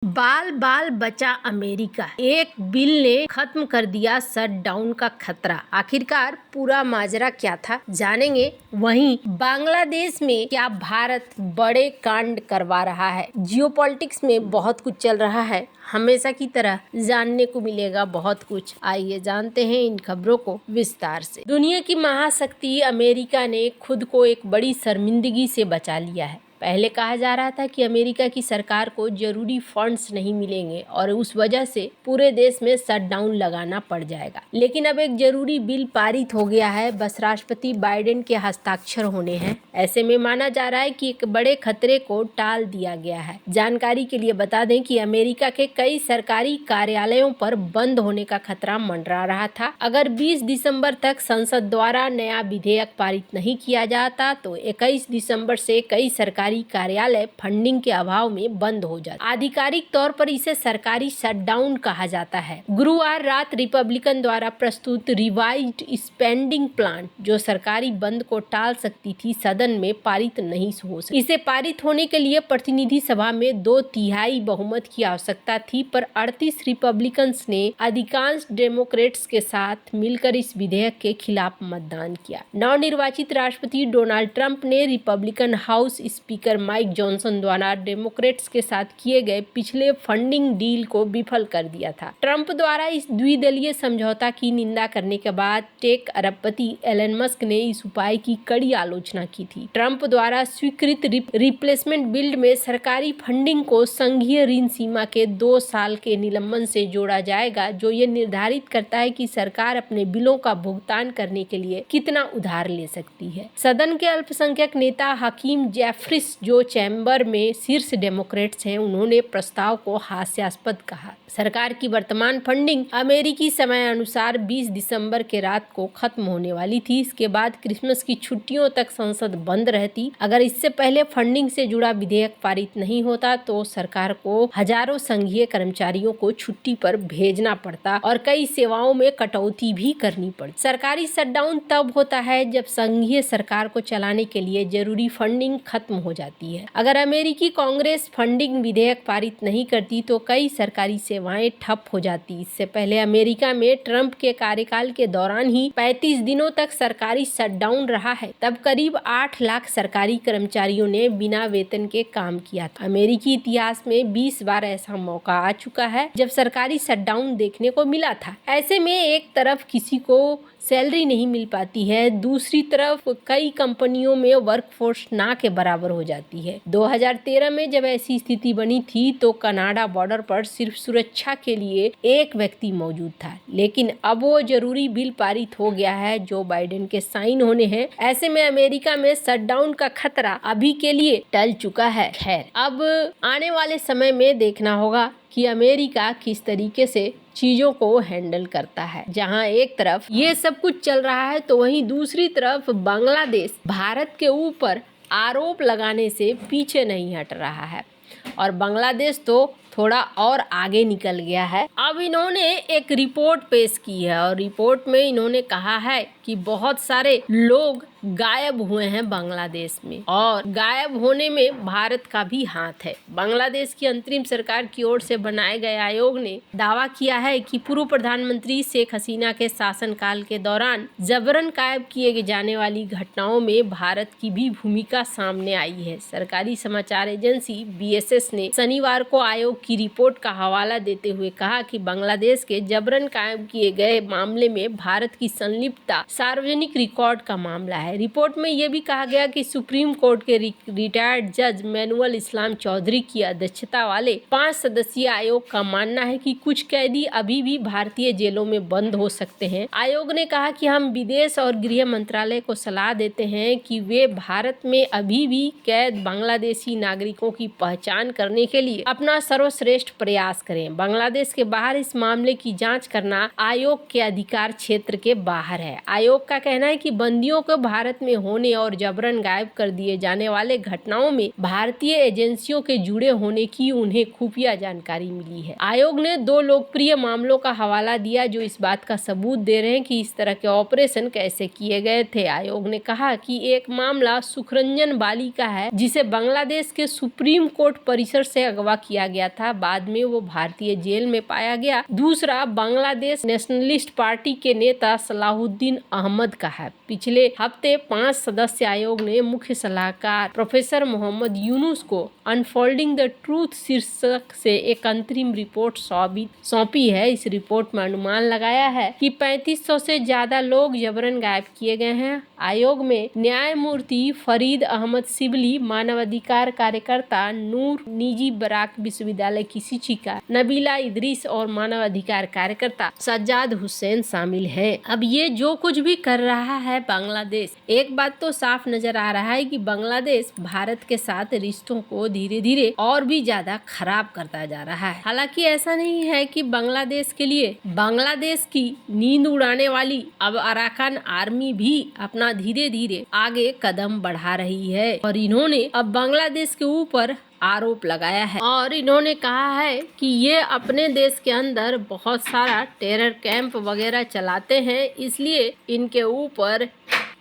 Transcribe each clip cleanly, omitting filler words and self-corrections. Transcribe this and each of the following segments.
बाल बाल बचा अमेरिका, एक बिल ने खत्म कर दिया शटडाउन का खतरा। आखिरकार पूरा माजरा क्या था, जानेंगे। वहीं बांग्लादेश में क्या भारत बड़े कांड करवा रहा है। जियोपॉलिटिक्स में बहुत कुछ चल रहा है, हमेशा की तरह जानने को मिलेगा बहुत कुछ। आइए जानते हैं इन खबरों को विस्तार से। दुनिया की महाशक्ति अमेरिका ने खुद को एक बड़ी शर्मिंदगी से बचा लिया है। पहले कहा जा रहा था कि अमेरिका की सरकार को जरूरी फंड्स नहीं मिलेंगे और उस वजह से पूरे देश में शटडाउन लगाना पड़ जाएगा। लेकिन अब एक जरूरी बिल पारित हो गया है, बस राष्ट्रपति बाइडेन के हस्ताक्षर होने हैं। ऐसे में माना जा रहा है कि एक बड़े खतरे को टाल दिया गया है। जानकारी के लिए बता दें कि अमेरिका के कई सरकारी कार्यालयों पर बंद होने का खतरा मंडरा रहा था। अगर 20 दिसंबर तक संसद द्वारा नया विधेयक पारित नहीं किया जाता तो 21 दिसंबर से कई सरकारी कार्यालय फंडिंग के अभाव में बंद हो जाते। आधिकारिक तौर पर इसे सरकारी शटडाउन कहा जाता है। गुरुवार रात रिपब्लिकन द्वारा प्रस्तुत रिवाइज्ड स्पेंडिंग प्लान, जो सरकारी बंद को टाल सकती थी, सदन में पारित नहीं हो सकी। इसे पारित होने के लिए प्रतिनिधि सभा में 2/3 बहुमत की आवश्यकता थी, पर 38 रिपब्लिकन्स ने अधिकांश डेमोक्रेट्स के साथ मिलकर इस विधेयक के खिलाफ मतदान किया। नवनिर्वाचित राष्ट्रपति डोनाल्ड ट्रंप ने Republican house speaker Mike Johnson द्वारा डेमोक्रेट्स के साथ किए गए पिछले फंडिंग डील को विफल कर दिया था। ट्रंप द्वारा इस द्विदलीय समझौता की निंदा करने के बाद टेक अरबपति एलन मस्क ने इस उपाय की कड़ी आलोचना की थी। ट्रंप द्वारा स्वीकृत रिप्लेसमेंट बिल में सरकारी फंडिंग को संघीय ऋण सीमा के 2 साल के निलंबन से जोड़ा जाएगा, जो ये निर्धारित करता है कि सरकार अपने बिलों का भुगतान करने के लिए कितना उधार ले सकती है। सदन के अल्पसंख्यक नेता हकीम जेफरीस, जो चैम्बर में शीर्ष डेमोक्रेट्स हैं, उन्होंने प्रस्ताव को हास्यास्पद कहा। सरकार की वर्तमान फंडिंग अमेरिकी समय अनुसार 20 दिसंबर के रात को खत्म होने वाली थी। इसके बाद क्रिसमस की छुट्टियों तक संसद बंद रहती। अगर इससे पहले फंडिंग से जुड़ा विधेयक पारित नहीं होता तो सरकार को हजारों संघीय कर्मचारियों को छुट्टी पर भेजना पड़ता और कई सेवाओं में कटौती भी करनी पड़ती। सरकारी शटडाउन तब होता है जब संघीय सरकार को चलाने के लिए जरूरी फंडिंग खत्म हो जाती है। अगर अमेरिकी कांग्रेस फंडिंग विधेयक पारित नहीं करती तो कई सरकारी सेवाएं ठप हो जाती। इससे पहले अमेरिका में ट्रंप के कार्यकाल के दौरान ही 35 दिनों तक सरकारी शटडाउन रहा है। तब करीब 8 लाख सरकारी कर्मचारियों ने बिना वेतन के काम किया था। अमेरिकी इतिहास में 20 बार ऐसा मौका आ चुका है जब सरकारी शटडाउन देखने को मिला था। ऐसे में एक तरफ किसी को सैलरी नहीं मिल पाती है, दूसरी तरफ कई कंपनियों में वर्कफोर्स ना के बराबर हो जाती है। 2013 में जब ऐसी स्थिति बनी थी तो कनाडा बॉर्डर पर सिर्फ सुरक्षा के लिए एक व्यक्ति मौजूद था, लेकिन अब वो जरूरी बिल पारित हो गया है जो बाइडेन के साइन होने हैं। ऐसे में अमेरिका में शटडाउन का खतरा अभी के लिए टल चुका है। खैर, अब आने वाले समय में देखना होगा कि अमेरिका किस तरीके से चीजों को हैंडल करता है। जहां एक तरफ ये सब कुछ चल रहा है तो वहीं दूसरी तरफ बांग्लादेश भारत के ऊपर आरोप लगाने से पीछे नहीं हट रहा है और बांग्लादेश तो थोड़ा और आगे निकल गया है। अब इन्होंने एक रिपोर्ट पेश की है और रिपोर्ट में इन्होंने कहा है कि बहुत सारे लोग गायब हुए हैं बांग्लादेश में और गायब होने में भारत का भी हाथ है। बांग्लादेश की अंतरिम सरकार की ओर से बनाए गए आयोग ने दावा किया है कि पूर्व प्रधानमंत्री शेख हसीना के शासनकाल के दौरान जबरन गायब किए जाने वाली घटनाओं में भारत की भी भूमिका सामने आई है। सरकारी समाचार एजेंसी BSS ने शनिवार को आयोग की रिपोर्ट का हवाला देते हुए कहा कि बांग्लादेश के जबरन कायम किए गए मामले में भारत की संलिप्तता सार्वजनिक रिकॉर्ड का मामला है। रिपोर्ट में यह भी कहा गया कि सुप्रीम कोर्ट के रिटायर्ड जज मैनुअल इस्लाम चौधरी की अध्यक्षता वाले 5 सदस्यीय आयोग का मानना है कि कुछ कैदी अभी भी भारतीय जेलों में बंद हो सकते हैं। आयोग ने कहा कि हम विदेश और गृह मंत्रालय को सलाह देते हैं कि वे भारत में अभी भी कैद बांग्लादेशी नागरिकों की पहचान करने के लिए अपना सर्वश्रेष्ठ प्रयास करें। बांग्लादेश के बाहर इस मामले की जांच करना आयोग के अधिकार क्षेत्र के बाहर है। आयोग का कहना है कि बंदियों को भारत में होने और जबरन गायब कर दिए जाने वाले घटनाओं में भारतीय एजेंसियों के जुड़े होने की उन्हें खुफिया जानकारी मिली है। आयोग ने 2 लोकप्रिय मामलों का हवाला दिया जो इस बात का सबूत दे रहे हैं कि इस तरह के ऑपरेशन कैसे किए गए थे। आयोग ने कहा कि एक मामला सुखरंजन बाली का है, जिसे बांग्लादेश के सुप्रीम कोर्ट परिसर से अगवा किया गया था। बाद में वो भारतीय जेल में पाया गया। दूसरा बांग्लादेश नेशनलिस्ट पार्टी के नेता सलाहुद्दीन अहमद का है। पिछले हफ्ते 5 सदस्य आयोग ने मुख्य सलाहकार प्रोफेसर मोहम्मद यूनुस को अनफोल्डिंग द ट्रूथ शीर्षक से एक अंतरिम रिपोर्ट सौंपी है। इस रिपोर्ट में अनुमान लगाया है कि 3500 से ज्यादा लोग जबरन गायब किए गए हैं। आयोग में न्यायमूर्ति फरीद अहमद शिबली, मानवाधिकार कार्यकर्ता नूर, निजी बराक विश्वविद्यालय की शिक्षिका नबीला इदरीस और मानवाधिकार कार्यकर्ता सज्जाद हुसैन शामिल हैं। अब ये जो कुछ भी कर रहा है बांग्लादेश, एक बात तो साफ नजर आ रहा है कि बांग्लादेश भारत के साथ रिश्तों को धीरे धीरे और भी ज्यादा खराब करता जा रहा है। हालांकि ऐसा नहीं है कि बांग्लादेश के लिए बांग्लादेश की नींद उड़ाने वाली अब अराकान आर्मी भी अपना धीरे धीरे आगे कदम बढ़ा रही है और इन्होंने अब बांग्लादेश के ऊपर आरोप लगाया है और इन्होंने कहा है कि ये अपने देश के अंदर बहुत सारा टेरर कैंप वगैरह चलाते हैं, इसलिए इनके ऊपर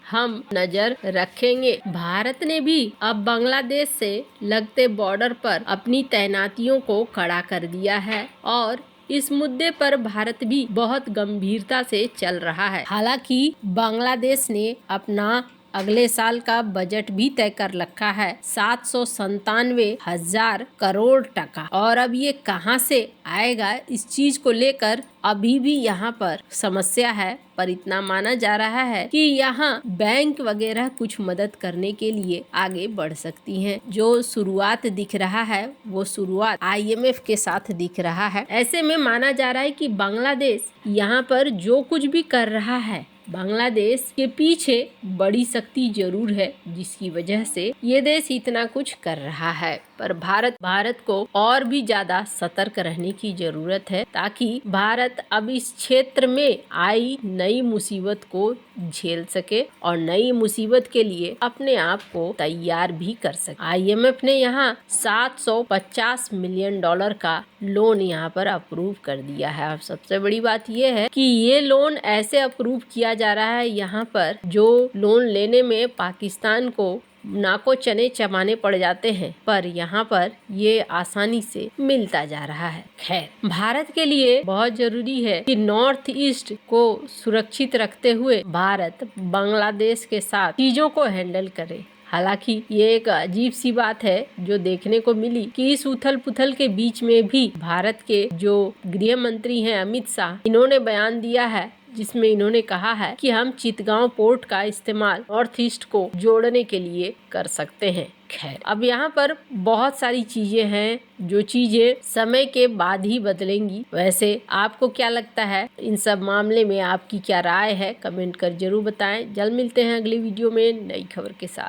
हम नजर रखेंगे। भारत ने भी अब बांग्लादेश से लगते बॉर्डर पर अपनी तैनातियों को कड़ा कर दिया है और इस मुद्दे पर भारत भी बहुत गंभीरता से चल रहा है। हालांकि बांग्लादेश ने अपना अगले साल का बजट भी तय कर रखा है 797,000 करोड़ टका और अब ये कहां से आएगा इस चीज को लेकर अभी भी यहाँ पर समस्या है। पर इतना माना जा रहा है कि यहाँ बैंक वगैरह कुछ मदद करने के लिए आगे बढ़ सकती हैं। जो शुरुआत दिख रहा है वो शुरुआत IMF के साथ दिख रहा है। ऐसे में माना जा रहा है कि बांग्लादेश यहाँ पर जो कुछ भी कर रहा है, बांग्लादेश के पीछे बड़ी शक्ति जरूर है जिसकी वजह से ये देश इतना कुछ कर रहा है। पर भारत को और भी ज्यादा सतर्क रहने की जरूरत है ताकि भारत अब इस क्षेत्र में आई नई मुसीबत को झेल सके और नई मुसीबत के लिए अपने आप को तैयार भी कर सके। IMF ने यहाँ $750 मिलियन का लोन यहाँ पर अप्रूव कर दिया है। अब सबसे बड़ी बात यह है कि ये लोन ऐसे अप्रूव किया जा रहा है यहाँ पर जो लोन लेने में पाकिस्तान को नाको चने चबाने पड़ जाते हैं, पर यहाँ पर ये आसानी से मिलता जा रहा है। खैर, भारत के लिए बहुत जरूरी है कि नॉर्थ ईस्ट को सुरक्षित रखते हुए भारत बांग्लादेश के साथ चीजों को हैंडल करे। हालांकि ये एक अजीब सी बात है जो देखने को मिली कि इस उथल पुथल के बीच में भी भारत के जो गृह मंत्री हैं अमित शाह, इन्होंने बयान दिया है जिसमें इन्होंने कहा है कि हम चितगांव पोर्ट का इस्तेमाल नॉर्थ ईस्ट को जोड़ने के लिए कर सकते हैं। खैर, अब यहाँ पर बहुत सारी चीजें हैं जो चीजें समय के बाद ही बदलेंगी। वैसे आपको क्या लगता है इन सब मामले में, आपकी क्या राय है, कमेंट कर जरूर बताएं। जल्द मिलते हैं अगली वीडियो में नई खबर के साथ।